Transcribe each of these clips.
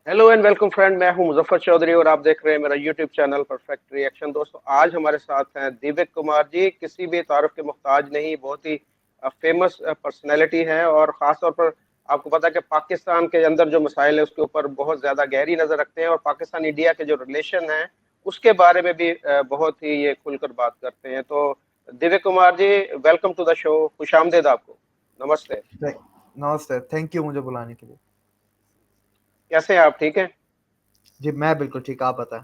Hello and welcome friend. मैं हूं मुजफ्फर चौधरी और आप देख रहे हैं मेरा यूट्यूब चैनल परफेक्ट रिएक्शन। दोस्तों, आज हमारे साथ हैं दिव्य कुमार जी। किसी भी तारुफ के मोहताज नहीं, बहुत ही फेमस पर्सनैलिटी है और ख़ास तौर पर आपको पता है कि पाकिस्तान के अंदर जो मसाइल है उसके ऊपर बहुत ज़्यादा गहरी नज़र रखते हैं और पाकिस्तान इंडिया के जो रिलेशन है उसके बारे में भी बहुत ही ये खुलकर बात करते हैं। तो Divya Kumar ji, welcome to the show. खुश आमदेद आपको। नमस्ते। नमस्ते, थैंक यू मुझे बुलाने के लिए। कैसे हैं आप? ठीक हैं? जी, मैं बिल्कुल ठीक, आप बताएं।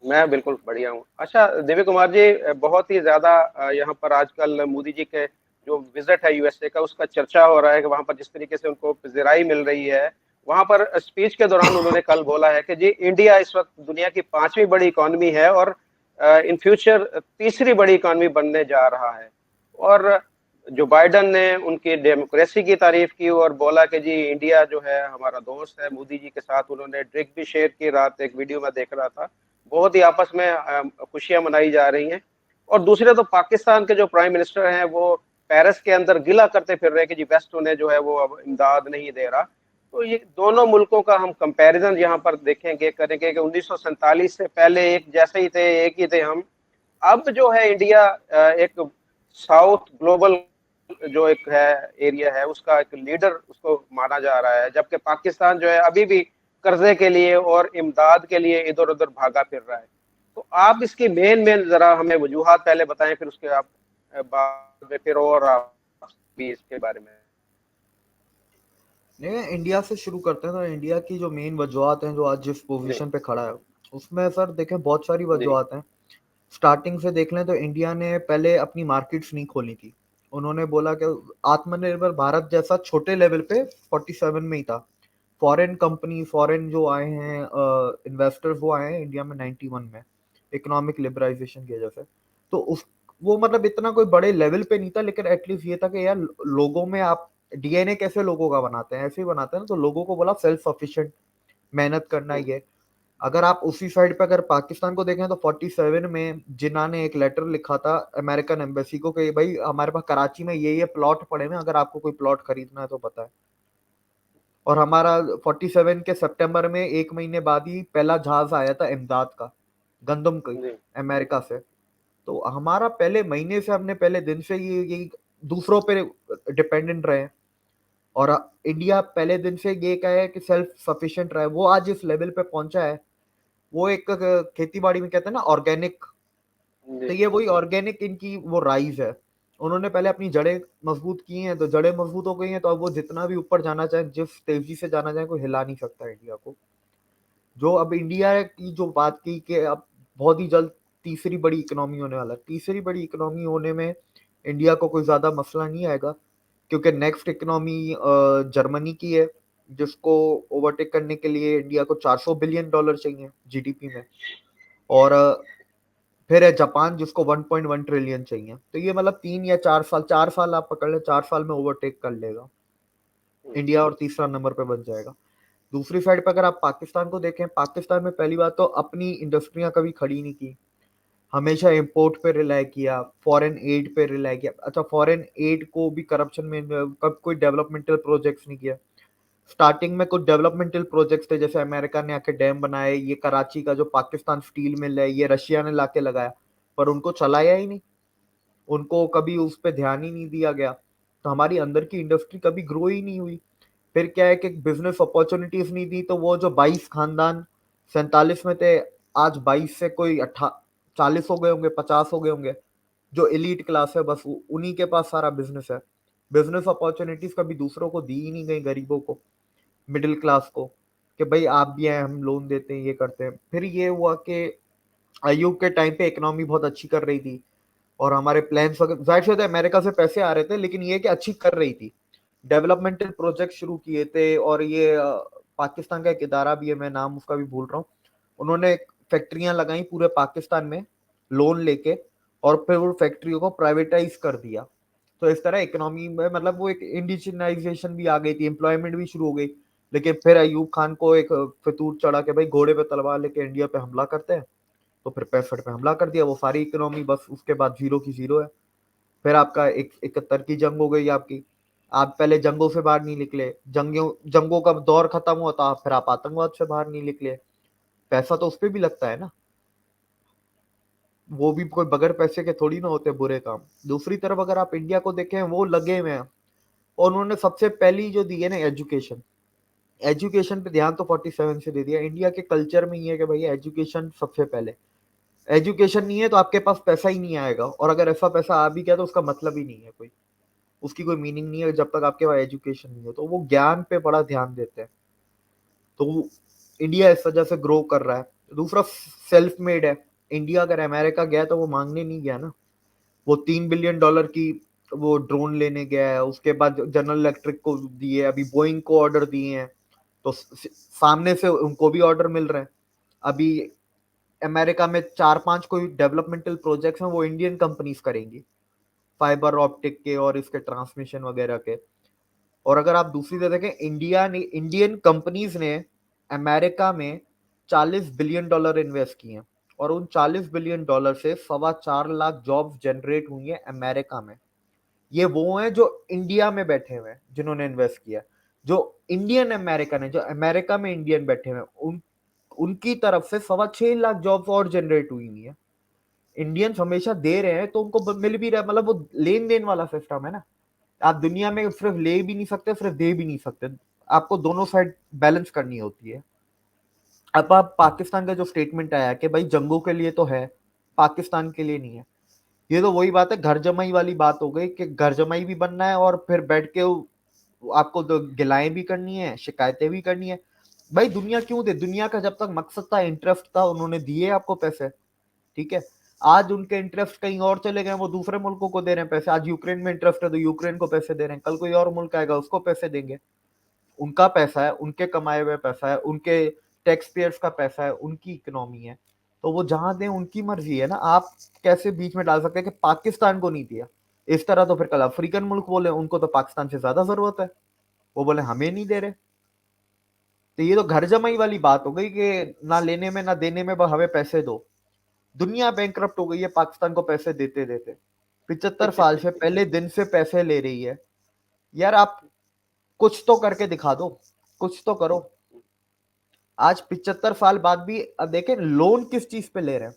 मैं बिल्कुल बढ़िया हूँ। अच्छा दिव्य कुमार जी, बहुत ही ज्यादा यहाँ पर आजकल मोदी जी के जो विजिट है यूएसए का, उसका चर्चा हो रहा है कि वहां पर जिस तरीके से उनको पज़िराई मिल रही है। वहां पर स्पीच के दौरान उन्होंने कल बोला है कि जी इंडिया इस वक्त दुनिया की पांचवी बड़ी इकोनॉमी है और इन फ्यूचर तीसरी बड़ी इकोनॉमी बनने जा रहा है। और जो बाइडन ने उनकी डेमोक्रेसी की तारीफ की और बोला कि जी इंडिया जो है हमारा दोस्त है। मोदी जी के साथ उन्होंने ड्रिंक भी शेयर की। रात एक वीडियो में देख रहा था, बहुत ही आपस में खुशियां मनाई जा रही हैं। और दूसरे तो पाकिस्तान के जो प्राइम मिनिस्टर हैं वो पेरिस के अंदर गिला करते फिर रहे हैं कि जी वेस्ट उन्हें जो है वो अब इमदाद नहीं दे रहा। तो ये दोनों मुल्कों का हम कंपैरिजन यहाँ पर देखेंगे, करेंगे कि 1947 से पहले एक जैसे ही थे, एक ही थे हम। अब जो है इंडिया एक साउथ ग्लोबल जो एक है एरिया है उसका एक लीडर उसको माना जा रहा है, जबकि पाकिस्तान जो है अभी भी कर्जे के लिए और इमदाद के लिए इधर उधर भागा फिर रहा है। तो आप इसकी मेन मेन जरा हमें वजूहात पहले बताएं, फिर उसके आप बाद में फिर और आप भी इसके बारे में। नहीं, इंडिया से शुरू करते हैं। तो इंडिया की जो मेन वजूहत हैं, जो आज जिस जी। पोजीशन पे खड़ा है, उसमें सर देखें बहुत सारी जी। वजूहत हैं। स्टार्टिंग से देख लें तो इंडिया ने पहले अपनी मार्केट्स नहीं खोली थी। उन्होंने बोला कि आत्मनिर्भर भारत जैसा छोटे लेवल पे 47 में ही था। फॉरेन कंपनी, फॉरेन जो आए हैं इन्वेस्टर्स, वो आए हैं इंडिया में 91 में, इकोनॉमिक लिबरलाइजेशन की वजह से। तो उस वो मतलब इतना कोई बड़े लेवल पे नहीं था, लेकिन एटलीस्ट ये था कि यार लोगों में आप डीएनए कैसे लोगों का बनाते हैं, ऐसे ही बनाते हैं ना। तो लोगों को बोला सेल्फ सफिशिएंट मेहनत करना ही है। अगर आप उसी साइड पे अगर पाकिस्तान को देखें तो 47 में जिन्ना ने एक लेटर लिखा था अमेरिकन एम्बेसी को कि भाई हमारे पास कराची में ये प्लॉट पड़े हैं, अगर आपको कोई प्लॉट खरीदना है तो बताएं। और हमारा 47 के सितंबर में एक महीने बाद ही पहला जहाज आया था इमदाद का, गंदम की, जी। अमेरिका से। तो हमारा पहले महीने से, हमने पहले दिन से ये दूसरों पे डिपेंडेंट रहे हैं। और इंडिया पहले दिन से ये क्या है कि सेल्फ सफिशिएंट रहा है। वो आज इस लेवल पे पहुंचा है। वो एक खेती बाड़ी में कहते हैं ना ऑर्गेनिक, जी। तो ये वही ऑर्गेनिक इनकी वो राइज है। उन्होंने पहले अपनी जड़ें मजबूत की हैं, तो जड़ें मजबूत हो गई हैं, तो अब वो जितना भी ऊपर जाना चाहे, जिस तेजी से जाना चाहे, कोई हिला नहीं सकता इंडिया को। जो अब इंडिया की जो बात की कि अब बहुत ही जल्द तीसरी बड़ी इकोनॉमी होने वाला है, तीसरी बड़ी इकोनॉमी होने में इंडिया को कोई ज्यादा मसला नहीं आएगा, क्योंकि नेक्स्ट इकोनॉमी जर्मनी की है, जिसको ओवरटेक करने के लिए इंडिया को $400 बिलियन चाहिए जीडीपी में। और फिर है जापान, जिसको 1.1 ट्रिलियन चाहिए। तो ये मतलब 3 या 4 साल, 4 साल आप पकड़ ले, 4 साल में ओवरटेक कर लेगा इंडिया और तीसरा नंबर पे बन जाएगा। दूसरी साइड पे अगर आप पाकिस्तान को देखें, पाकिस्तान में पहली बात तो अपनी इंडस्ट्रियां कभी खड़ी नहीं की, हमेशा इंपोर्ट पे रिलाई किया, फॉरेन एड पे रिलाई किया। अच्छा, फॉरेन एड को भी करप्शन में कब कोई डेवलपमेंटल प्रोजेक्ट्स नहीं किया। स्टार्टिंग में कुछ डेवलपमेंटल प्रोजेक्ट्स थे, जैसे अमेरिका ने आके डैम बनाए, ये कराची का जो पाकिस्तान स्टील मिल है ये रशिया ने लाके लगाया, पर उनको चलाया ही नहीं, उनको कभी उस पर ध्यान ही नहीं दिया गया। तो हमारी अंदर की इंडस्ट्री कभी ग्रो ही नहीं हुई। फिर क्या है कि बिजनेस अपॉर्चुनिटीज नहीं दी, तो वो जो 22 खानदान 47 में थे, आज 22 से कोई 40 हो गए होंगे, 50 हो गए होंगे। जो एलीट क्लास है बस उन्हीं के पास सारा बिजनेस है। बिजनेस अपॉर्चुनिटीज कभी दूसरों को दी ही नहीं गई, गरीबों को, मिडिल क्लास को, कि भाई आप भी आए, हम लोन देते हैं, ये करते हैं। फिर ये हुआ कि अयुब के टाइम पे इकोनॉमी बहुत अच्छी कर रही थी, और हमारे प्लान्स वगैरह, जाहिर सी बात है अमेरिका से पैसे आ रहे थे, लेकिन ये कि अच्छी कर रही थी, डेवलपमेंटल प्रोजेक्ट शुरू किए थे। और ये पाकिस्तान का एक इदारा भी है, मैं नाम उसका भी भूल रहा हूँ, उन्होंने फैक्ट्रियां लगाई पूरे पाकिस्तान में लोन लेके, और फिर वो फैक्ट्रियों को प्राइवेटाइज कर दिया। तो इस तरह इकोनॉमी में मतलब वो एक इंडिजिनाइजेशन भी आ गई थी, एम्प्लॉयमेंट भी शुरू हो गई। लेकिन फिर अयूब खान को एक फितूर चढ़ा के भाई घोड़े पे तलवार लेके इंडिया पे हमला करते हैं, तो फिर 65 पे हमला कर दिया, वो सारी इकोनॉमी बस उसके बाद जीरो की जीरो है। फिर आपका 71 की जंग हो गई आपकी। आप पहले जंगों से बाहर नहीं निकले, जंगों का दौर खत्म हुआ तो फिर आप आतंकवाद से बाहर नहीं निकले। पैसा तो उस पर भी लगता है ना, वो भी कोई बगैर पैसे के थोड़ी ना होते बुरे काम। दूसरी तरफ अगर आप इंडिया को देखें, वो लगे हुए हैं, और उन्होंने सबसे पहली जो दी है ना एजुकेशन, एजुकेशन पे ध्यान तो 47 से दे दिया। इंडिया के कल्चर में ये है कि भैया एजुकेशन सबसे पहले, एजुकेशन नहीं है तो आपके पास पैसा ही नहीं आएगा, और अगर ऐसा पैसा आ भी गया तो उसका मतलब ही नहीं है कोई, उसकी कोई मीनिंग नहीं है जब तक आपके पास एजुकेशन नहीं हो। तो वो ज्ञान पे बड़ा ध्यान देते हैं, तो इंडिया इस वजह से ग्रो कर रहा है। दूसरा, सेल्फ मेड है इंडिया। अगर अमेरिका गया तो वो मांगने नहीं गया ना, वो $3 बिलियन की वो ड्रोन लेने गया है, उसके बाद जनरल इलेक्ट्रिक को दिए, अभी बोइंग को ऑर्डर दिए हैं, तो सामने से उनको भी ऑर्डर मिल रहे हैं। अभी अमेरिका में 4-5 कोई डेवलपमेंटल प्रोजेक्ट्स हैं, वो इंडियन कंपनीज करेंगी, फाइबर ऑप्टिक के और इसके ट्रांसमिशन वगैरह के। और अगर आप दूसरी तरफ देखें, इंडियन कंपनीज ने अमेरिका में $40 बिलियन इन्वेस्ट किए हैं, और उन $40 बिलियन से 4.25 लाख जॉब्स जनरेट हुई हैं अमेरिका में। ये वो हैं जो इंडिया में बैठे हुए हैं जिन्होंने इन्वेस्ट किया। जो इंडियन अमेरिकन है, जो अमेरिका में इंडियन बैठे हुए हैं, उनकी तरफ से 6.25 लाख जॉब्स और जनरेट हुई हुई है। इंडियंस हमेशा दे रहे हैं तो उनको मिल भी रहा है, मतलब वो लेन देन वाला सिस्टम है ना। आप दुनिया में सिर्फ ले भी नहीं सकते, सिर्फ दे भी नहीं सकते, आपको दोनों साइड बैलेंस करनी होती है। अब आप पाकिस्तान का जो स्टेटमेंट आया कि भाई जंगों के लिए तो है, पाकिस्तान के लिए नहीं है, ये तो वही बात है, घर जमाई वाली बात हो गई कि घर जमाई भी बनना है और फिर बैठ के आपको तो गिलाएं भी करनी है, शिकायतें भी करनी है। भाई दुनिया क्यों दे, दुनिया का जब तक मकसद था, इंटरेस्ट था, उन्होंने दिए आपको पैसे, ठीक है। आज उनके इंटरेस्ट कहीं और चले गए, वो दूसरे मुल्कों को दे रहे हैं पैसे। आज यूक्रेन में इंटरेस्ट है तो यूक्रेन को पैसे दे रहे हैं, कल कोई और मुल्क आएगा उसको पैसे देंगे। उनका पैसा है, उनके कमाए हुए पैसा है, उनके टैक्स पेयर्स का पैसा है, उनकी इकोनॉमी है, तो वो जहां दें उनकी मर्जी है ना। आप कैसे बीच में डाल सकते हैं कि पाकिस्तान को नहीं दिया, इस तरह तो फिर कल अफ्रीकन मुल्क बोले उनको तो पाकिस्तान से ज्यादा जरूरत है, वो बोले हमें नहीं दे रहे। तो ये तो घर जमाई वाली बात हो गई कि ना लेने में ना देने में, बस हमें पैसे दो। दुनिया बैंकरप्ट हो गई है पाकिस्तान को पैसे देते देते। 75 साल से पहले दिन से पैसे ले रही है। यार आप कुछ तो करके दिखा दो, कुछ तो करो। आज 75 साल बाद भी अब देखें लोन किस चीज पे ले रहे हैं।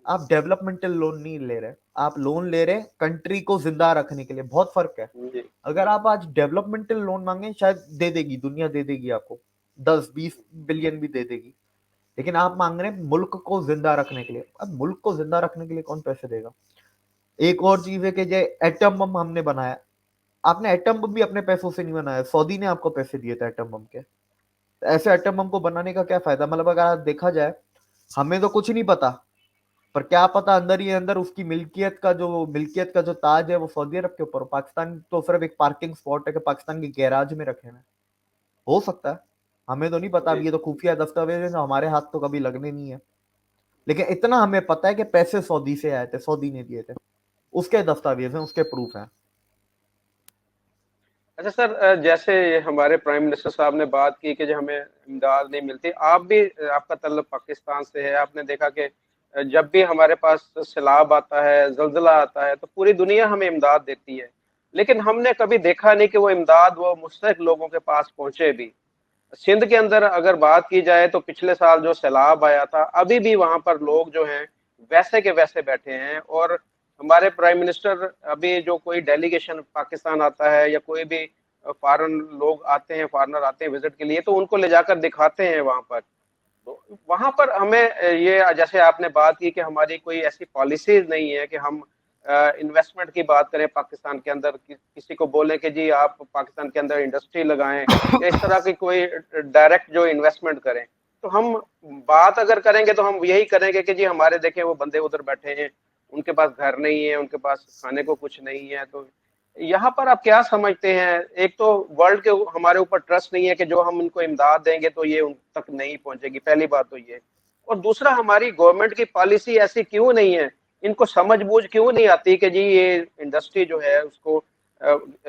आप डेवलपमेंटल लोन नहीं ले रहे, आप लोन ले रहे कंट्री को जिंदा रखने के लिए। बहुत फर्क है। जी। अगर आप आज डेवलपमेंटल लोन मांगे, शायद दे देगी दुनिया, दे देगी आपको 10-20 बिलियन भी दे देगी, लेकिन आप मांग रहे हैं मुल्क को जिंदा रखने के लिए। अब मुल्क को जिंदा रखने के लिए कौन पैसे देगा। एक और चीज है कि जो एटम बम हमने बनाया, आपने एटम बम भी अपने पैसों से नहीं बनाया, सऊदी ने आपको पैसे दिए थे एटम बम के। तो ऐसे एटम बम को बनाने का क्या फायदा। मतलब अगर आप देखा जाए, हमें तो कुछ नहीं पता, पर क्या पता अंदर ही अंदर उसकी मिल्कियत का जो ताज है वो सऊदी अरब के ऊपर। पाकिस्तान तो सिर्फ एक पार्किंग स्पॉट है कि पाकिस्तान के गैराज में रखे हैं, हो सकता है, हमें तो नहीं पता। अब जी। ये तो खुफिया दस्तावेज है, हमारे हाथ तो कभी लगने नहीं है, लेकिन इतना हमें पता है कि पैसे सऊदी से आए थे, सऊदी ने दिए थे, उसके दस्तावेज हैं, उसके प्रूफ हैं। अच्छा सर, जैसे हमारे प्राइम मिनिस्टर साहब ने बात की कि जो हमें इमदाद नहीं मिलती, आप भी आपका तल्लुक पाकिस्तान से है, आपने देखा कि जब भी हमारे पास सैलाब आता है, जल्जला आता है, तो पूरी दुनिया हमें इमदाद देती है, लेकिन हमने कभी देखा नहीं कि वो इमदाद वो मुस्तहिक लोगों के पास पहुंचे भी। सिंध के अंदर अगर बात की जाए तो पिछले साल जो सैलाब आया था, अभी भी वहां पर लोग जो हैं वैसे के वैसे बैठे हैं। और हमारे प्राइम मिनिस्टर, अभी जो कोई डेलीगेशन पाकिस्तान आता है या कोई भी फॉरेन लोग आते हैं, फॉरनर आते हैं विजिट के लिए, तो उनको ले जाकर दिखाते हैं वहां पर। तो वहां पर हमें ये, जैसे आपने बात की कि हमारी कोई ऐसी पॉलिसीज नहीं है कि हम इन्वेस्टमेंट की बात करें पाकिस्तान के अंदर, किसी को बोले कि जी आप पाकिस्तान के अंदर इंडस्ट्री लगाएं, या इस तरह की कोई डायरेक्ट जो इन्वेस्टमेंट करें। तो हम बात अगर करेंगे तो हम यही करेंगे कि जी हमारे देखें वो बंदे उधर बैठे हैं, उनके पास घर नहीं है, उनके पास खाने को कुछ नहीं है। तो यहाँ पर आप क्या समझते हैं, एक तो वर्ल्ड के हमारे ऊपर ट्रस्ट नहीं है कि जो हम इनको इमदाद देंगे तो ये उन तक नहीं पहुंचेगी, पहली बात तो ये। और दूसरा, हमारी गवर्नमेंट की पॉलिसी ऐसी क्यों नहीं है, इनको समझ बूझ क्यों नहीं आती कि जी ये इंडस्ट्री जो है उसको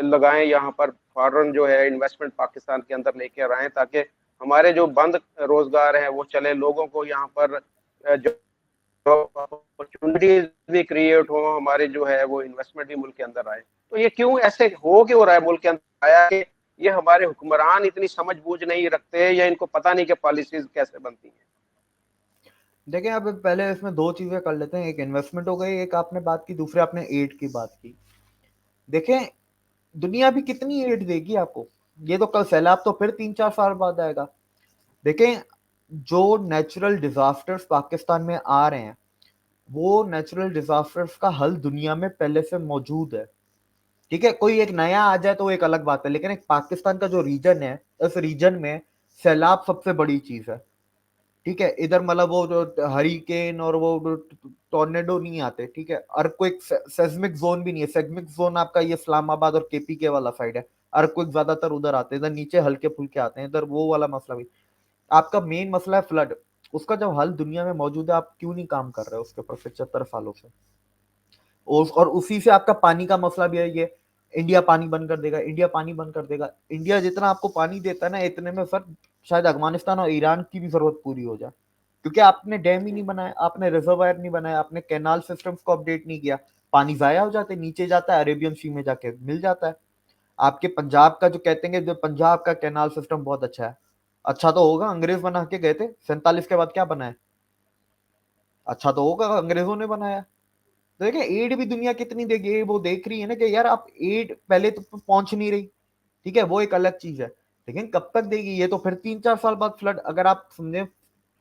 लगाएं यहाँ पर, फॉरेन जो है इन्वेस्टमेंट पाकिस्तान के अंदर लेकर आए, ताकि हमारे जो बंद रोजगार है वो चले, लोगों को यहाँ पर जो अपॉर्चुनिटीज भी क्रिएट हो, हमारे जो है वो इन्वेस्टमेंट भी मुल्क के अंदर आए। तो ये क्यों ऐसे हो क्यों रहा है मुल्क के अंदर, आया कि ये हमारे हुक्मरान इतनी समझ बूझ नहीं रखते या इनको पता नहीं कि पॉलिसीज कैसे बनती हैं। देखिए, अब पहले इसमें दो चीजें कर लेते हैं, एक इन्वेस्टमेंट हो गई, एक आपने बात की, दूसरे आपने एड की बात की। देखें, दुनिया भी कितनी एड देगी आपको, ये तो कल सैलाब तो फिर 3-4 साल बाद आएगा। देखें, जो नेचुरल डिजास्टर्स पाकिस्तान में आ रहे हैं, वो नेचुरल डिजास्टर्स का हल दुनिया में पहले से मौजूद है। ठीक है, कोई एक नया आ जाए तो एक अलग बात है, लेकिन एक पाकिस्तान का जो रीजन है, इस रीजन में सैलाब सबसे बड़ी चीज है। ठीक है, इधर मतलब वो जो हरिकेन और वो टोर्नेडो नहीं आते, ठीक है, अर्थक्वेक सेस्मिक जोन भी नहीं है। सेस्मिक जोन आपका ये इस्लामाबाद और केपी के वाला साइड है। अर्थक्वेक ज्यादातर उधर आते हैं, इधर नीचे हल्के फुल्के आते हैं, इधर वो वाला मसला भी। आपका मेन मसला है फ्लड। उसका जब हल दुनिया में मौजूद है, आप क्यों नहीं काम कर रहे हो उसके ऊपर 75 सालों से? और उसी से आपका पानी का मसला भी है। ये इंडिया पानी बंद कर देगा, इंडिया पानी बंद कर देगा। इंडिया जितना आपको पानी देता है ना, इतने में सर शायद अफगानिस्तान और ईरान की भी जरूरत पूरी हो जाए, क्योंकि आपने डैम ही नहीं बनाया, आपने रिजर्वायर नहीं बनाया, आपने कैनाल सिस्टम्स को अपडेट नहीं किया। पानी जाया हो जाते, नीचे जाता है, अरेबियन सी में जाके मिल जाता है। आपके पंजाब का जो कहते हैं, जो पंजाब का कैनाल सिस्टम बहुत अच्छा है, अच्छा तो होगा, अंग्रेज बना के गए थे, 47 के बाद क्या बनाया? अच्छा तो होगा, अंग्रेजों ने बनाया। तो देखिए, एड भी दुनिया कितनी देगी, वो देख रही है ना कि यार आप एड पहले तो पहुंच नहीं रही। ठीक है, वो एक अलग चीज है, लेकिन कब तक देगी? ये तो फिर 3-4 साल बाद फ्लड, अगर आप समझे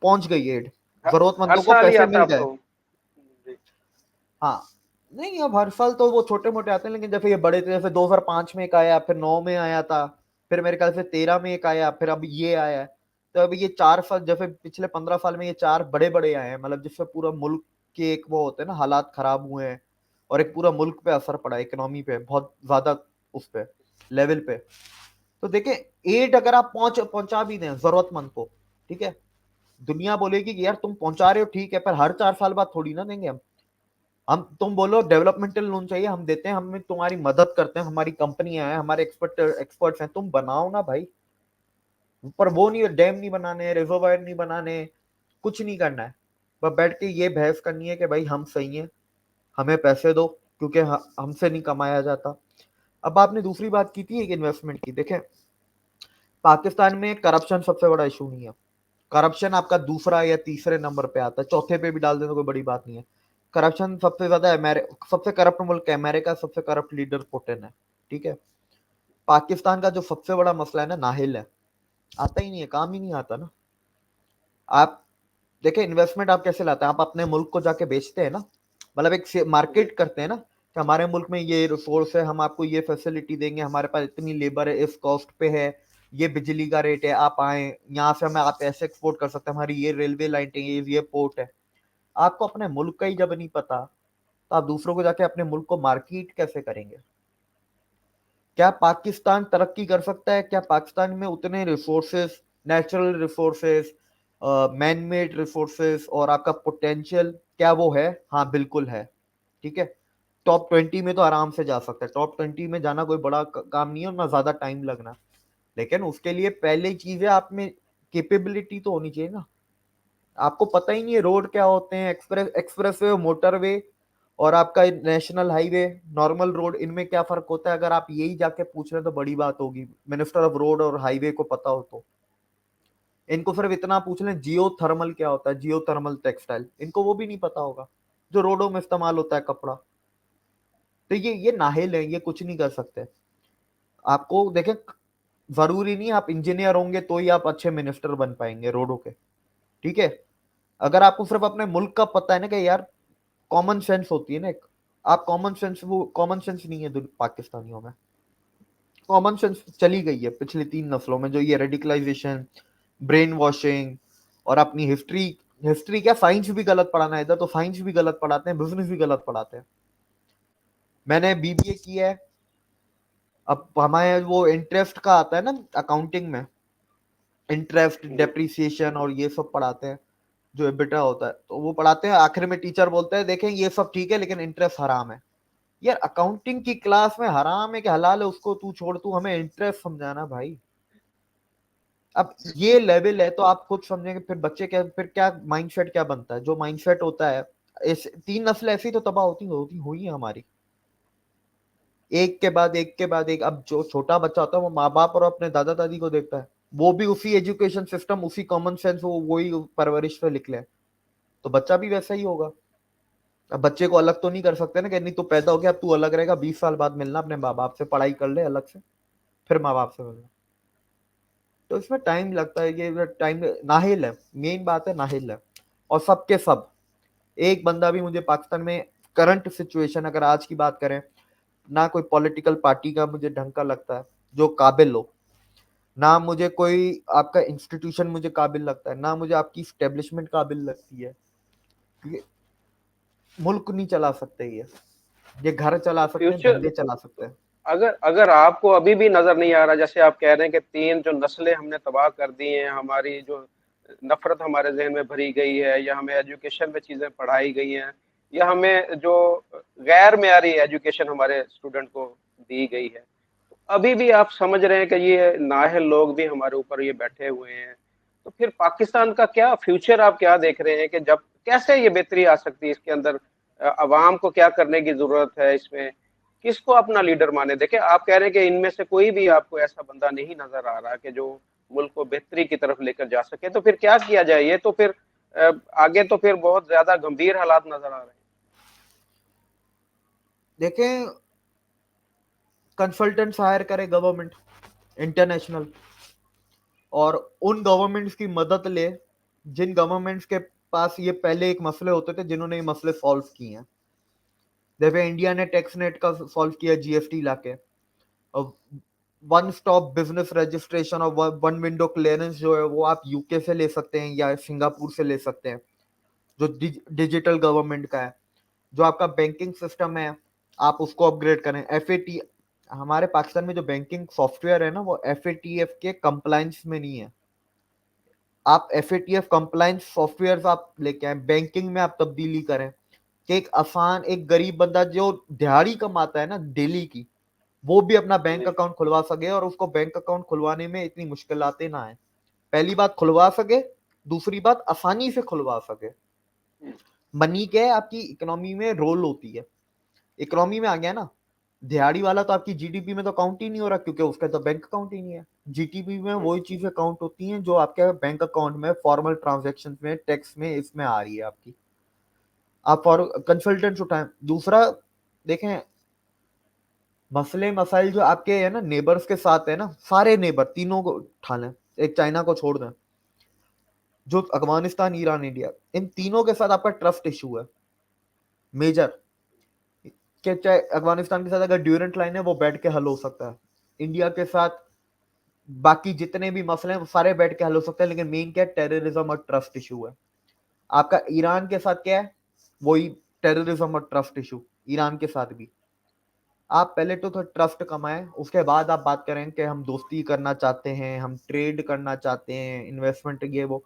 पहुंच गई एड, हर जरूरतमंदों को साल ही पैसे आता मिल अब गए। तो। जी। हाँ, नहीं, अब हर साल तो वो छोटे मोटे आते हैं, लेकिन जैसे ये बड़े थे, जैसे 2005 में एक आया, फिर 9 में आया था, फिर मेरे ख्याल से 13 में एक आया, फिर अब ये आया है। तो अब ये 4 साल, जैसे पिछले 15 साल में ये 4 बड़े बड़े आए हैं, मतलब जिससे पूरा मुल्क के एक वो होते हैं ना, हालात खराब हुए हैं, और एक पूरा मुल्क पे असर पड़ा, इकोनॉमी पे बहुत ज्यादा, उस पे लेवल पे। तो देखें, एड अगर आप पहुंचा भी दें जरूरतमंद को, ठीक है, दुनिया बोलेगी कि यार तुम पहुंचा रहे हो, ठीक है, पर हर 4 साल बाद थोड़ी ना देंगे हम। तुम बोलो डेवलपमेंटल लोन चाहिए, हम देते हैं, हम तुम्हारी मदद करते हैं, हमारी कंपनियां हैं, हमारे एक्सपर्ट्स हैं, तुम बनाओ ना भाई। पर वो नहीं, डैम नहीं बनाने, रिजर्वायर नहीं बनाने, कुछ नहीं करना है। बस बैठ के ये बहस करनी है कि भाई हम सही हैं, हमें पैसे दो, क्योंकि हमसे नहीं कमाया जाता। अब आपने दूसरी बात की थी एक इन्वेस्टमेंट की। देखें, पाकिस्तान में करप्शन सबसे बड़ा इशू नहीं है। करप्शन आपका दूसरा या तीसरे नंबर पे आता है, चौथे पे भी डाल देना कोई बड़ी बात नहीं है। करप्शन सबसे ज्यादा सबसे करप्ट मुल्क है अमेरिका, सबसे करप्ट लीडर पुतिन है। ठीक है, पाकिस्तान का जो सबसे बड़ा मसला है ना, नाहिल है, आता ही नहीं है, काम ही नहीं आता ना। आप देखिए, इन्वेस्टमेंट आप कैसे लाते हैं? आप अपने मुल्क को जाके बेचते हैं ना, मतलब एक जी। मार्केट करते हैं ना, कि हमारे मुल्क में ये रिसोर्स है, हम आपको ये फैसिलिटी देंगे, हमारे पास इतनी लेबर है, इस कॉस्ट पे है, ये बिजली का रेट है, आप आए यहाँ से, हमें आप ऐसे एक्सपोर्ट कर सकते हैं, हमारी ये रेलवे लाइन है, ये पोर्ट है। आपको अपने मुल्क का ही जब नहीं पता, तो आप दूसरों को जाके अपने मुल्क को मार्केट कैसे करेंगे? क्या पाकिस्तान तरक्की कर सकता है? क्या पाकिस्तान में उतने resources, natural resources, man made resources और आपका पोटेंशियल, क्या वो है? हाँ, बिल्कुल है। ठीक है, टॉप 20 में तो आराम से जा सकता है, टॉप 20 में जाना कोई बड़ा काम नहीं है, और ना ज्यादा टाइम लगना। लेकिन उसके लिए पहले चीज है, आप में कैपेबिलिटी तो होनी चाहिए ना। आपको पता ही नहीं है रोड क्या होते हैं, एक्सप्रेस वे, मोटरवे, और आपका नेशनल हाईवे, नॉर्मल रोड, इनमें क्या फर्क होता है? अगर आप यही जाके पूछ रहे हैं तो बड़ी बात होगी, मिनिस्टर ऑफ रोड और हाईवे को पता हो तो। इनको सिर्फ इतना पूछ लें जियो थर्मल क्या होता है, जियो थर्मल टेक्सटाइल, इनको वो भी नहीं पता होगा, जो रोडों में इस्तेमाल होता है कपड़ा। तो ये नाहिल है, ये कुछ नहीं कर सकते। आपको देखें, जरूरी नहीं आप इंजीनियर होंगे तो ही आप अच्छे मिनिस्टर बन पाएंगे रोडों के। ठीक है, अगर आपको सिर्फ अपने मुल्क का पता है ना कि यार, कॉमन सेंस होती है ना एक, आप कॉमन सेंस, वो कॉमन सेंस नहीं है पाकिस्तानियों में। कॉमन सेंस चली गई है पिछली 3 नस्लों में, जो ये रेडिकलाइजेशन, ब्रेन वॉशिंग, और अपनी हिस्ट्री, हिस्ट्री क्या, साइंस भी गलत पढ़ाना है इधर, तो साइंस भी गलत पढ़ाते हैं, बिजनेस भी गलत पढ़ाते हैं। मैंने बीबीए किया है, अब हमारे वो इंटरेस्ट का आता है ना अकाउंटिंग में, इंटरेस्ट, जी। डेप्रिसिएशन और ये सब पढ़ाते हैं, जो एबिटा होता है, तो वो पढ़ाते हैं। आखिर में टीचर बोलते हैं देखें ये सब ठीक है, लेकिन इंटरेस्ट हराम है। यार, अकाउंटिंग की क्लास में हराम है कि हलाल है उसको तू छोड़, तू हमें इंटरेस्ट समझाना भाई। अब ये लेवल है, तो आप खुद समझेंगे फिर बच्चे क्या, फिर क्या माइंडसेट क्या बनता है, जो माइंडसेट होता है। इस 3 नस्ल ऐसी तो तबाह होती होती हुई है हमारी। एक के बाद एक के बाद एक। अब जो छोटा बच्चा होता है वो माँ बाप और अपने दादा दादी को देखता है, वो भी उसी एजुकेशन सिस्टम, उसी कॉमन सेंस, वो वही परवरिश पे निकले, तो बच्चा भी वैसा ही होगा। अब बच्चे को अलग तो नहीं कर सकते ना कि नहीं, तू पैदा हो गया अब तू अलग रहेगा, 20 साल बाद मिलना अपने माँ बाप से, पढ़ाई कर ले अलग से, फिर माँ बाप से मिलना। तो इसमें टाइम लगता है, ये टाइम नाहिल है, मेन बात है नाहिल है। और सबके सब, एक बंदा भी मुझे पाकिस्तान में करंट सिचुएशन अगर आज की बात करें, ना कोई पॉलिटिकल पार्टी का मुझे ढंग का लगता है जो काबिल हो, ना मुझे कोई आपका इंस्टीट्यूशन मुझे काबिल लगता है, ना मुझे आपकी स्टेब्लिशमेंट काबिल लगती है। ये मुल्क नहीं चला सकते, ये घर चला तो सकते हैं, फ्यूचर, धंधे चला सकते हैं। अगर अगर आपको अभी भी नजर नहीं आ रहा, जैसे आप कह रहे हैं कि 3 जो नस्लें हमने तबाह कर दी हैं, हमारी जो नफरत हमारे जहन में भरी गई है, या हमें एजुकेशन में चीजें पढ़ाई गई हैं, या हमें जो गैर मेयारी एजुकेशन हमारे स्टूडेंट को दी गई है, तो अभी भी आप समझ रहे हैं कि ये नाअहल लोग भी हमारे ऊपर ये बैठे हुए हैं, तो फिर पाकिस्तान का क्या फ्यूचर आप क्या देख रहे हैं कि जब कैसे ये बेहतरी आ सकती है इसके अंदर? अवाम को क्या करने की जरूरत है इसमें? किसको अपना लीडर माने? देखिए, आप कह रहे हैं कि इनमें से कोई भी आपको ऐसा बंदा नहीं नजर आ रहा कि जो मुल्क को बेहतरी की तरफ लेकर जा सके, तो फिर क्या किया जाए? ये तो फिर आगे तो फिर बहुत ज्यादा गंभीर हालात नजर आ रहे हैं। देखें, कंसल्टेंट्स हायर करे गवर्नमेंट इंटरनेशनल, और उन गवर्नमेंट्स की मदद ले जिन गवर्नमेंट्स के पास ये पहले एक मसले होते थे, जिन्होंने ये मसले सॉल्व किए हैं। जैसे इंडिया ने टैक्स नेट का सॉल्व किया, जीएसटी लाके, और वन स्टॉप बिजनेस रजिस्ट्रेशन और वन विंडो क्लियरेंस जो है वो आप यूके से ले सकते हैं या सिंगापुर से ले सकते हैं, जो डिजिटल गवर्नमेंट का है। जो आपका बैंकिंग सिस्टम है, आप उसको अपग्रेड करें। एफएटी, हमारे पाकिस्तान में जो बैंकिंग सॉफ्टवेयर है ना, वो एफएटीएफ के कंप्लायंस में नहीं है। आप एफएटीएफ कंप्लायंस सॉफ्टवेयर आप लेके आए, बैंकिंग में आप तब्दीली करें, कि एक आसान, एक गरीब बंदा जो दिहाड़ी कमाता है ना डेली की, वो भी अपना बैंक जी। अकाउंट खुलवा सके, और उसको बैंक अकाउंट खुलवाने में इतनी मुश्किलातें ना आए। पहली बात खुलवा सके, दूसरी बात आसानी से खुलवा सके। मनी क्या है, आपकी इकोनॉमी में रोल होती है। इकोनॉमी में आ गया ना, दिहाड़ी वाला तो आपकी जीडीपी में तो काउंट ही नहीं हो रहा, क्योंकि उसका तो बैंक अकाउंट ही नहीं है। जीडीपी में वही चीजें काउंट होती हैं जो आपके बैंक अकाउंट में फॉर्मल ट्रांजैक्शन में, टैक्स में, इसमें आ रही है आपकी। आप फॉर कंसल्टेंट्स उठाएं। दूसरा, देखें, मसले मसाइल जो आपके है ना नेबर्स के साथ है ना, सारे नेबर तीनों को उठा लें, एक चाइना को छोड़ दें, जो अफगानिस्तान, ईरान, इंडिया, इन तीनों के साथ आपका ट्रस्ट इशू है मेजर। कि चाहे अफगानिस्तान के साथ अगर ड्यूरेंट लाइन है वो बैठ के हल हो सकता है, इंडिया के साथ बाकी जितने भी मसले हैं वो सारे बैठ के हल हो सकते हैं, लेकिन मेन क्या है, टेररिज्म और ट्रस्ट इशू है। आपका ईरान के साथ क्या है, वही टेररिज्म और ट्रस्ट इशू, ईरान के साथ भी। आप पहले तो ट्रस्ट कमाएं, उसके बाद आप बात करें कि हम दोस्ती करना चाहते हैं, हम ट्रेड करना चाहते हैं, इन्वेस्टमेंट, ये वो।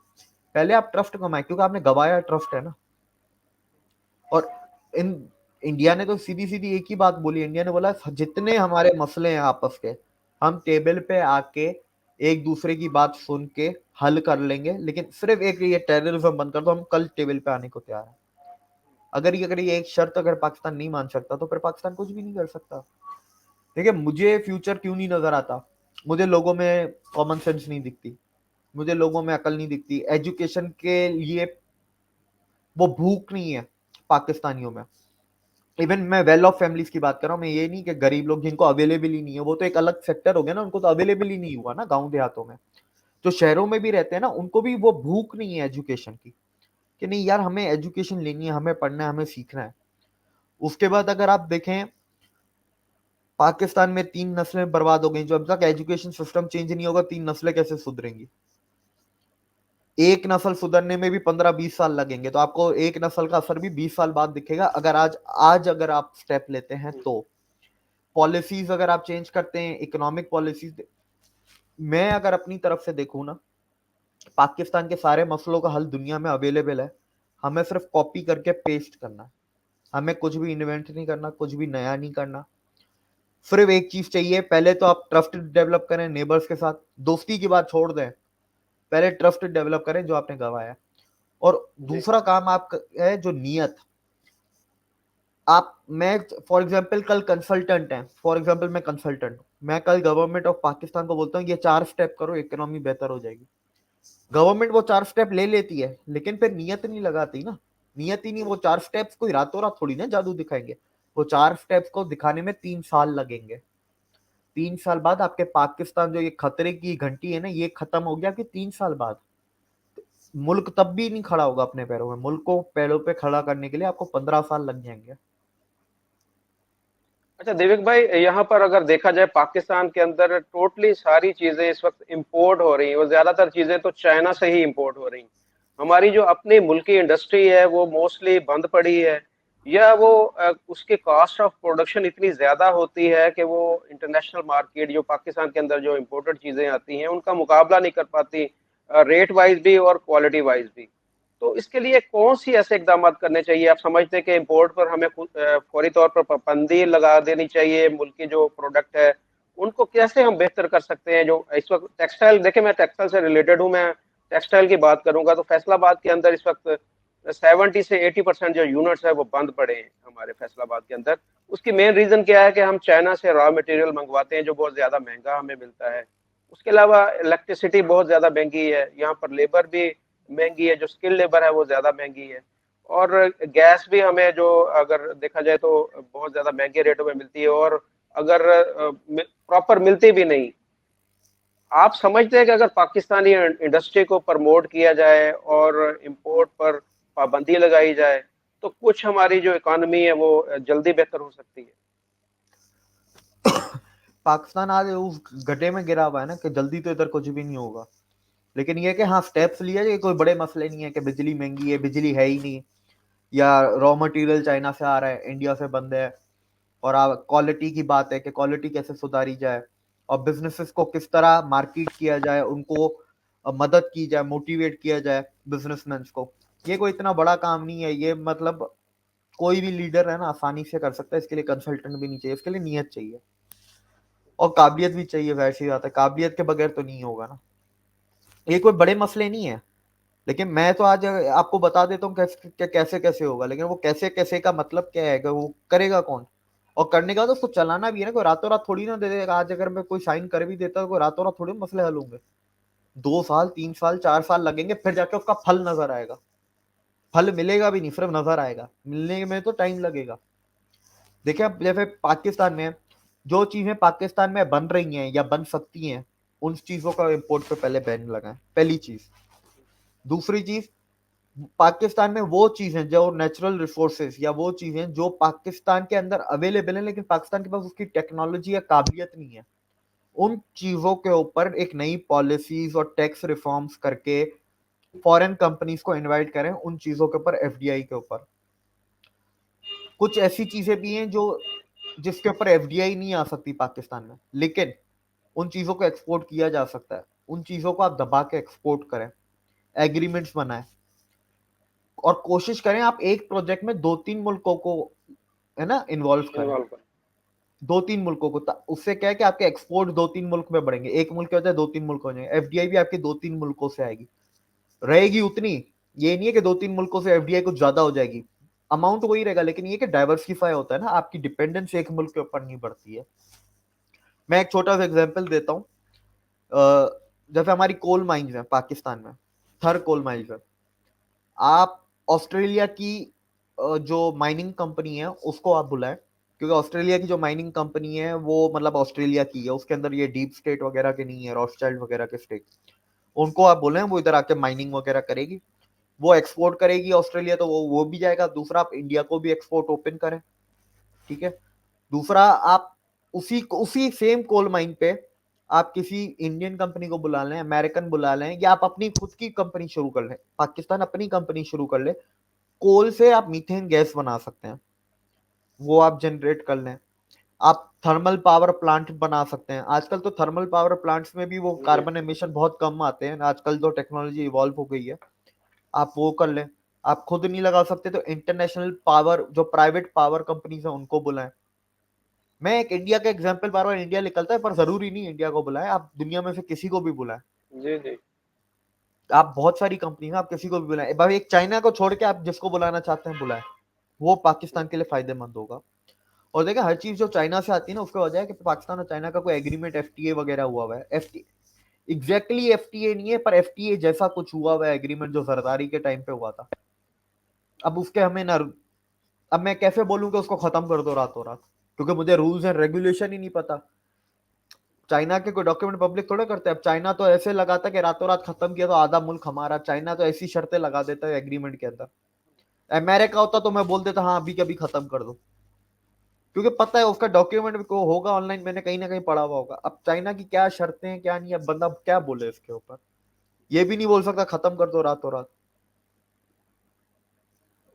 पहले आप ट्रस्ट कमाएं, क्योंकि आपने गवाया ट्रस्ट है ना। और इन इंडिया ने तो सीधी सीधी एक ही बात बोली, इंडिया ने बोला जितने हमारे मसले हैं आपस के, हम टेबल पे आके एक दूसरे की बात सुन के हल कर लेंगे, लेकिन सिर्फ एक ये टेररिज्म बंद कर दो, हम कल टेबल पे आने को तैयार है। अगर ये एक शर्त अगर पाकिस्तान नहीं मान सकता, तो फिर पाकिस्तान कुछ भी नहीं कर सकता। देखिए, मुझे फ्यूचर क्यों नहीं नजर आता, मुझे लोगों में कॉमन सेंस नहीं दिखती, मुझे लोगों में अकल नहीं दिखती, एजुकेशन के लिए वो भूख नहीं है पाकिस्तानियों में। इवन मैं वेल ऑफ फैमिलीज की बात कर रहा हूँ, मैं ये नहीं कि गरीब लोग जिनको अवेलेबल ही नहीं है, वो तो एक अलग सेक्टर हो गया ना, उनको तो अवेलेबल ही नहीं हुआ ना गांव देहातों में। जो शहरों में भी रहते हैं ना, उनको भी वो भूख नहीं है एजुकेशन की, कि नहीं यार हमें एजुकेशन लेनी है, हमें पढ़ना है, हमें सीखना है। उसके बाद अगर आप देखें, पाकिस्तान में 3 नस्लें बर्बाद हो गई, जब तक एजुकेशन सिस्टम चेंज नहीं होगा 3 नस्लें कैसे सुधरेंगी? एक नस्ल सुधरने में भी 15-20 साल लगेंगे, तो आपको एक नस्ल का असर भी 20 साल बाद दिखेगा, अगर आज आज अगर आप स्टेप लेते हैं तो। पॉलिसीज अगर आप चेंज करते हैं, इकोनॉमिक पॉलिसीज, मैं अगर अपनी तरफ से देखूं ना, पाकिस्तान के सारे मसलों का हल दुनिया में अवेलेबल है, हमें सिर्फ कॉपी करके पेस्ट करना है। हमें कुछ भी इन्वेंट नहीं करना, कुछ भी नया नहीं करना। सिर्फ एक चीज चाहिए, पहले तो आप ट्रस्ट डेवलप करें नेबर्स के साथ, दोस्ती की बात छोड़ दें, पहले ट्रस्ट डेवलप करें जो आपने गंवाया। और जी। दूसरा काम आप है जो नियत, मैं फॉर एग्जाम्पल कल कंसल्टेंट है, फॉर एग्जाम्पल मैं कंसल्टेंट, मैं कल गवर्नमेंट ऑफ पाकिस्तान को बोलता हूँ ये 4 स्टेप करो, इकोनॉमी बेहतर हो जाएगी। गवर्नमेंट वो 4 स्टेप ले लेती है, लेकिन फिर नियत नहीं लगाती ना। नियत ही नहीं, वो 4 स्टेप्स कोई रातों रात थोड़ी ना जादू दिखाएंगे। वो 4 स्टेप्स को दिखाने में 3 साल लगेंगे। 3 साल बाद आपके पाकिस्तान जो ये खतरे की घंटी है ना, ये खत्म हो गया कि 3 साल बाद मुल्क तब भी नहीं खड़ा होगा अपने पैरों में। मुल्क को पैरों पे खड़ा करने के लिए आपको 15 साल लग जाएंगे। अच्छा देविक भाई, यहाँ पर अगर देखा जाए पाकिस्तान के अंदर टोटली सारी चीजें इस वक्त इंपोर्ट हो रही हैं, और ज्यादातर चीजें तो चाइना से ही इंपोर्ट हो रही हैं। हमारी जो अपनी मुल्क की इंडस्ट्री है वो मोस्टली बंद पड़ी है, या वो उसकी कॉस्ट ऑफ प्रोडक्शन इतनी ज्यादा होती है कि वो इंटरनेशनल मार्केट जो पाकिस्तान के अंदर जो इम्पोर्टेड चीजें आती हैं उनका मुकाबला नहीं कर पाती, रेट वाइज भी और क्वालिटी वाइज भी। तो इसके लिए कौन सी ऐसे इकदाम करने चाहिए? आप समझते हैं कि इम्पोर्ट पर हमें फौरी तौर पर पाबंदी लगा देनी चाहिए? मुल्क की जो प्रोडक्ट है उनको कैसे हम बेहतर कर सकते हैं? जो इस वक्त टेक्सटाइल, देखिए मैं टेक्सटाइल से रिलेटेड हूँ, मैं टेक्सटाइल की बात करूंगा तो फैसलाबाद के अंदर इस वक्त 70 से 80% जो यूनिट्स है वो बंद पड़े हैं हमारे फैसलाबाद के अंदर। उसकी मेन रीजन क्या है कि हम चाइना से रॉ मटेरियल मंगवाते हैं जो बहुत ज्यादा महंगा हमें मिलता है। उसके अलावा इलेक्ट्रिसिटी बहुत ज्यादा महंगी है, यहाँ पर लेबर भी महंगी है, जो स्किल लेबर है वो ज्यादा महंगी है। और गैस भी हमें जो अगर देखा जाए तो बहुत ज्यादा महंगे रेटों में मिलती है, और अगर प्रॉपर मिलती भी नहीं। आप समझते हैं कि अगर पाकिस्तानी इंडस्ट्री को प्रमोट किया जाए और इंपोर्ट पर पाबंदी लगाई जाए तो कुछ हमारी जो इकोनॉमी है वो जल्दी बेहतर हो सकती है? पाकिस्तान आज उस गड्ढे में गिरा हुआ है ना कि जल्दी तो इधर कुछ भी नहीं होगा। लेकिन ये कि हाँ स्टेप्स लिए, ये कोई बड़े मसले नहीं है कि बिजली महंगी है, बिजली है ही नहीं, या रॉ मटेरियल चाइना से आ रहा है, इंडिया से बंद है। और क्वालिटी की बात है कि क्वालिटी कैसे सुधारी जाए, और बिजनेसेस को किस तरह मार्केट किया जाए, उनको मदद की जाए, मोटिवेट किया जाए बिजनेसमैन को। ये कोई इतना बड़ा काम नहीं है, ये मतलब कोई भी लीडर है ना आसानी से कर सकता है। इसके लिए कंसल्टेंट भी नहीं चाहिए, इसके लिए नियत चाहिए और काबिलियत भी चाहिए। वैसी बात है, काबिलियत के बगैर तो नहीं होगा ना। ये कोई बड़े मसले नहीं है। लेकिन मैं तो आज आपको बता देता हूँ कैसे कैसे कैसे होगा, लेकिन वो कैसे कैसे का मतलब क्या है कि वो करेगा कौन, और करने का तो उसको चलाना भी है ना। कोई रातों रात थोड़ी ना दे देगा। आज अगर मैं कोई साइन कर भी देता तो कोई रातों रात थोड़ी मसले हल होंगे। 2 साल 3 साल 4 साल लगेंगे, फिर जाके उसका फल नजर आएगा। फल मिलेगा भी नहीं, सिर्फ नजर आएगा, मिलने में तो टाइम लगेगा। देखिए अब जैसे पाकिस्तान में जो चीजें पाकिस्तान में बन रही हैं या बन सकती हैं, उन चीजों का इम्पोर्ट पे पहले बैन लगाएं, पहली चीज। दूसरी चीज, पाकिस्तान में वो चीजें जो नेचुरल रिसोर्सेज या वो चीजें जो पाकिस्तान के अंदर अवेलेबल है लेकिन पाकिस्तान के पास उसकी टेक्नोलॉजी या काबिलियत नहीं है, उन चीजों के ऊपर एक नई पॉलिसीज और टैक्स रिफॉर्म्स करके फॉरेन कंपनीज को इनवाइट करें उन चीजों के ऊपर, एफडीआई के ऊपर। कुछ ऐसी चीजें भी हैं जो जिसके ऊपर एफडीआई नहीं आ सकती पाकिस्तान में, लेकिन उन चीजों को एक्सपोर्ट किया जा सकता है। उन चीजों को आप दबा के एक्सपोर्ट करें, एग्रीमेंट्स बनाएं, और कोशिश करें आप एक प्रोजेक्ट में 2-3 मुल्कों को है ना इन्वॉल्व करें। इन्वॉल्व कर। 2-3 मुल्कों को, उससे क्या है कि आपके एक्सपोर्ट 2-3 मुल्क में बढ़ेंगे। एक मुल्क के बजाय 2-3 मुल्क हो जाएंगे। एफडीआई भी आपके 2-3 मुल्कों से आएगी, रहेगी उतनी। ये नहीं है कि 2-3 मुल्कों से एफडीआई कुछ ज्यादा हो जाएगी, अमाउंट वही रहेगा। लेकिन ये कि डाइवर्सिफाई होता है ना, आपकी डिपेंडेंस एक मुल्क के ऊपर नहीं बढ़ती है। मैं एक छोटा सा एग्जांपल देता हूँ। जैसे हमारी कोल माइंस हैं पाकिस्तान में, थर कोल माइंस है। आप ऑस्ट्रेलिया की जो माइनिंग कंपनी है उसको आप बुलाएं, क्योंकि ऑस्ट्रेलिया की जो माइनिंग कंपनी है वो मतलब ऑस्ट्रेलिया की है, उसके अंदर ये डीप स्टेट वगैरह के नहीं है, रॉथस्चाइल्ड वगैरह के स्टेट। उनको आप बोलें वो इधर आके माइनिंग वगैरह करेगी, वो एक्सपोर्ट करेगी ऑस्ट्रेलिया, तो वो भी जाएगा। दूसरा, आप इंडिया को भी एक्सपोर्ट ओपन करें, ठीक है। दूसरा, आप उसी सेम कोल माइन पे आप किसी इंडियन कंपनी को बुला लें, अमेरिकन बुला लें, या आप अपनी खुद की कंपनी शुरू कर लें। पाकिस्तान अपनी कंपनी शुरू कर ले, कोल से आप मीथेन गैस बना सकते हैं, वो आप जनरेट कर लें। आप थर्मल पावर प्लांट बना सकते हैं। आजकल तो थर्मल पावर प्लांट्स में भी वो जी। कार्बन एमिशन बहुत कम आते हैं, आजकल तो टेक्नोलॉजी इवॉल्व हो गई है। आप वो कर लें। आप खुद नहीं लगा सकते तो इंटरनेशनल पावर जो प्राइवेट पावर कंपनीज हैं उनको बुलाएं। मैं एक इंडिया का एग्जांपल, बार बार इंडिया निकलता है, पर जरूरी नहीं इंडिया को बुलाएं, आप दुनिया में से किसी को भी बुलाएं। जी जी। आप बहुत सारी कंपनी हैं, आप किसी को भी बुलाएं। भाई एक चाइना को छोड़ के आप जिसको बुलाना चाहते हैं बुलाएं, वो पाकिस्तान के लिए फायदेमंद होगा। और देखिए हर चीज जो चाइना से आती है ना, उसका वजह है कि पाकिस्तान और चाइना का कोई एग्रीमेंट एफटीए वगैरह हुआ है। एग्जैक्टली एफटीए नहीं है, पर एफटीए जैसा कुछ हुआ है एग्रीमेंट, जो जरदारी के टाइम पे हुआ था। अब उसके हमें ना, अब मैं कैसे बोलूं कि उसको खत्म कर दो रातों रात, क्योंकि मुझे रूल्स एंड रेगुलेशन ही नहीं पता। चाइना के कोई डॉक्यूमेंट पब्लिक थोड़ा करते हैं। अब चाइना तो ऐसे लगाता कि रातों रात खत्म किया तो आधा मुल्क हमारा। चाइना तो ऐसी शर्तें लगा देता है एग्रीमेंट के अंदर। अमेरिका होता तो मैं बोल देता हाँ अभी कभी खत्म कर दो, क्योंकि पता है उसका डॉक्यूमेंट को होगा ऑनलाइन, मैंने कहीं ना कहीं पढ़ा हुआ होगा। अब चाइना की क्या शर्तें हैं क्या नहीं है, बंदा क्या बोले इसके ऊपर। ये भी नहीं बोल सकता खत्म कर दो रातों रात।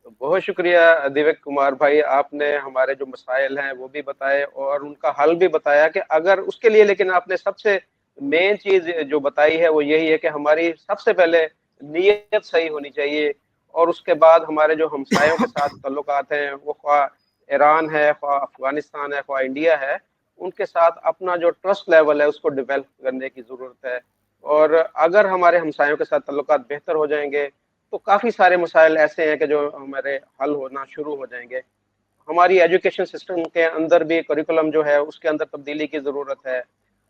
तो बहुत शुक्रिया दिव्य कुमार भाई, आपने हमारे जो मसाइल हैं वो भी बताए और उनका हल भी बताया कि अगर उसके लिए, लेकिन आपने सबसे मेन चीज जो बताई है वो यही है कि हमारी सबसे पहले नीयत सही होनी चाहिए। और उसके बाद हमारे जो हमसायों के साथ ताल्लुकात हैं, वो ख्वाह ईरान है, ख्वाह अफगानिस्तान है, ख्वाह इंडिया है, उनके साथ अपना जो ट्रस्ट लेवल है उसको डेवलप करने की जरूरत है। और अगर हमारे हमसायों के साथ ताल्लुकात बेहतर हो जाएंगे तो काफी सारे मसाइल ऐसे हैं कि जो हमारे हल होना शुरू हो जाएंगे। हमारी एजुकेशन सिस्टम के अंदर भी करिकुलम जो है उसके अंदर तब्दीली की जरूरत है।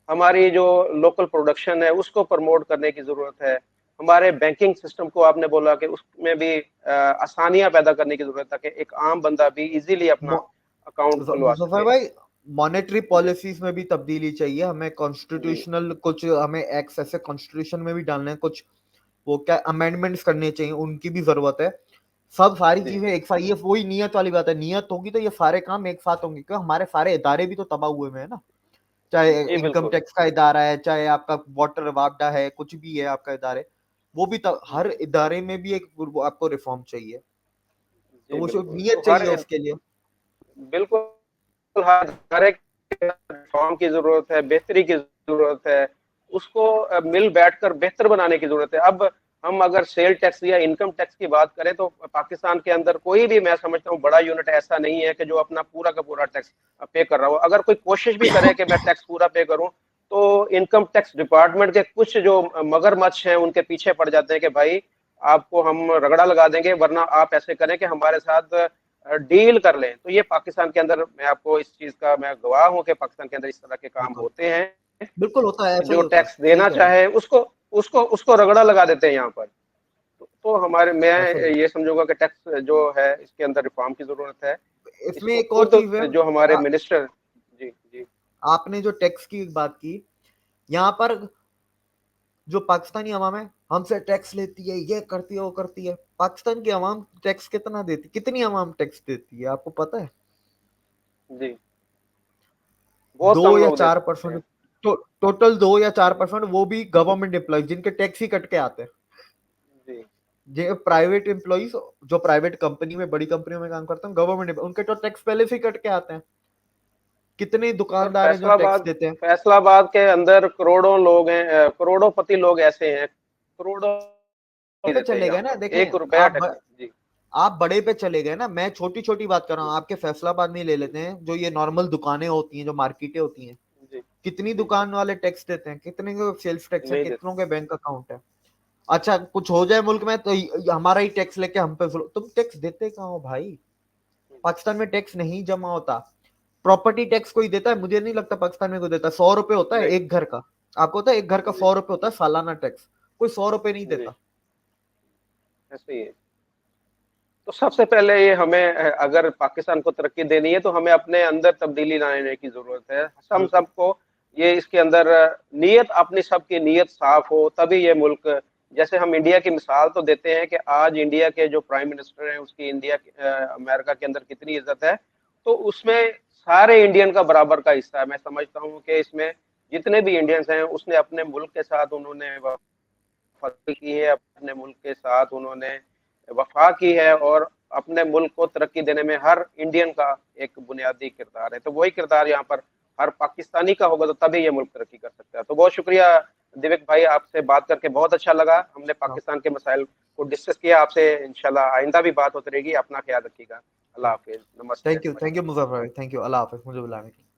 हमारी जो लोकल प्रोडक्शन है उसको प्रमोट करने की जरूरत है। हमारे बैंकिंग सिस्टम को आपने बोला कि उसमें भी आसानियां पैदा करने की जरूरत है कि एक आम बंदा भी इजीली अपना अकाउंट खुलवा मुजफ्फर सके। भाई, मॉनेटरी जी पॉलिसीज में भी तब्दीली चाहिए हमें। जी कॉन्स्टिट्यूशनल कुछ हमें एक्ट ऐसे कॉन्स्टिट्यूशन में भी डालने हैं कुछ, वो क्या अमेंडमेंट्स करने चाहिए, उनकी भी जरूरत है। सब सारी जी चीजें एक साथ, ये वही नियत वाली बात है। नियत होगी तो ये सारे काम एक साथ होंगे, क्योंकि हमारे सारे इदारे भी तो तबाह हुए हुए हैं ना। चाहे जी इनकम बिल्कुल। टैक्स का इदारा है, चाहे आपका वाटर वापडा है, कुछ भी है आपका इदारे, वो भी हर जी इदारे में भी एक आपको रिफॉर्म चाहिए। तो जी वो सिर्फ बिल्कुल। नियत तो हर चाहिए उसके लिए। बिल्कुल हर एक रिफॉर्म की जरूरत है, बेहतरी की जरूरत है, उसको मिल बैठकर बेहतर बनाने की जरूरत है। अब हम अगर सेल टैक्स या इनकम टैक्स की बात करें तो पाकिस्तान के अंदर कोई भी, मैं समझता हूँ, बड़ा यूनिट ऐसा नहीं है कि जो अपना पूरा का पूरा टैक्स पे कर रहा हो। अगर कोई कोशिश भी करे कि मैं टैक्स पूरा पे करूं, तो इनकम टैक्स डिपार्टमेंट के कुछ जो मगरमच्छ हैं उनके पीछे पड़ जाते हैं कि भाई आपको हम रगड़ा लगा देंगे, वरना आप ऐसे करें कि हमारे साथ डील कर लें। तो ये पाकिस्तान के अंदर, मैं आपको इस चीज का मैं गवाह हूं कि पाकिस्तान के अंदर इस तरह के काम बिल्कुल होते हैं। बिल्कुल होता है, ऐसा ही जो होता है, टैक्स सही देना कह रहे हैं। चाहे उसको उसको उसको रगड़ा लगा देते हैं यहाँ पर। तो हमारे, मैं ऐसा ही होता ये समझूंगा कि टैक्स जो है इसके अंदर रिफॉर्म की जरूरत है। है। इसमें इसको एक और खुद चीज है। जो हमारे मिनिस्टर। जी जी आपने जो टैक्स की बात की, यहाँ पर जो पाकिस्तानी अवाम है हमसे टैक्स लेती है, ये करती है वो करती है। पाकिस्तान की अवाम टैक्स कितना देती, कितनी अवाम टैक्स देती है आपको पता है? जी, बहुत दो कम या लोग चार देते हैं। परसेंट टोटल 2 या 4%, वो भी गवर्नमेंट एम्प्लॉय जिनके टैक्स ही कट के आते हैं। जी जो प्राइवेट एम्प्लॉइज, जो प्राइवेट कंपनी में, बड़ी कंपनियों में काम करते हैं, गवर्नमेंट उनके तो टैक्स पहले से ही कट के आते हैं। कितने और दुकानदार हैं जो टैक्स देते हैं? फैसलाबाद के अंदर करोड़ों लोग हैं, करोड़ोंपति लोग ऐसे हैं, करोड़ों नहीं पे देते हैं चले यहाँ गए ना, पर देखें 1 रुपया आप टैक्स। जी आप बड़े पे चले गए ना। मैं छोटी छोटी बात कर रहा जी हूँ, आपके फैसलाबाद में ही ले लेते हैं, जो ये नॉर्मल दुकानें होती हैं, जो मार्केटें होती हैं, जी कितनी जी दुकान वाले टैक्स देते हैं? कितने के सेल्स टैक्स है? नहीं देते। कितनों के बैंक अकाउंट है? अच्छा कुछ हो जाए मुल्क में तो हमारा ही टैक्स लेके हम पे तुम टैक्स देते कहाँ हो भाई? पाकिस्तान में टैक्स नहीं जमा होता। प्रॉपर्टी टैक्स कोई देता है? मुझे नहीं लगता पाकिस्तान में कोई देता है। 100 रुपए होता है नहीं। एक घर का। आपको होता है एक घर का जी 100 रुपए होता है सालाना टैक्स। कोई 100 रुपए नहीं जी देता। ऐसे ही है। तो सबसे पहले ये हमें, अगर पाकिस्तान को तरक्की देनी है तो हमें अपने अंदर तब्दीली लाने की जरूरत है। हम बिल्कुल सबको ये इसके अंदर नीयत, अपनी सबकी नीयत साफ हो तभी ये मुल्क, जैसे हम इंडिया की मिसाल तो देते हैं कि आज इंडिया के जो प्राइम मिनिस्टर हैं उसकी अमेरिका के अंदर कितनी इज्जत है, तो उसमें सारे इंडियन का बराबर का हिस्सा है। मैं समझता हूँ कि इसमें जितने भी इंडियंस हैं उसने अपने मुल्क के साथ उन्होंने फतह की है, अपने मुल्क के साथ उन्होंने वफा की है, और अपने मुल्क को तरक्की देने में हर इंडियन का एक बुनियादी किरदार है। तो वही किरदार यहाँ पर हर पाकिस्तानी का होगा तो तभी ये मुल्क तरक्की कर सकता है। तो बहुत शुक्रिया दिवेक भाई, आपसे बात करके बहुत अच्छा लगा। हमने हाँ। पाकिस्तान के मसाइल को डिस्कस किया आपसे। इंशाल्लाह आइंदा भी बात होती रहेगी। अपना ख्याल रखिएगा। अल्लाह हाफिज, नमस्ते। Thank you Muzaffar, thank you. अल्लाह हाफिज मुझे बुलाने के लिए।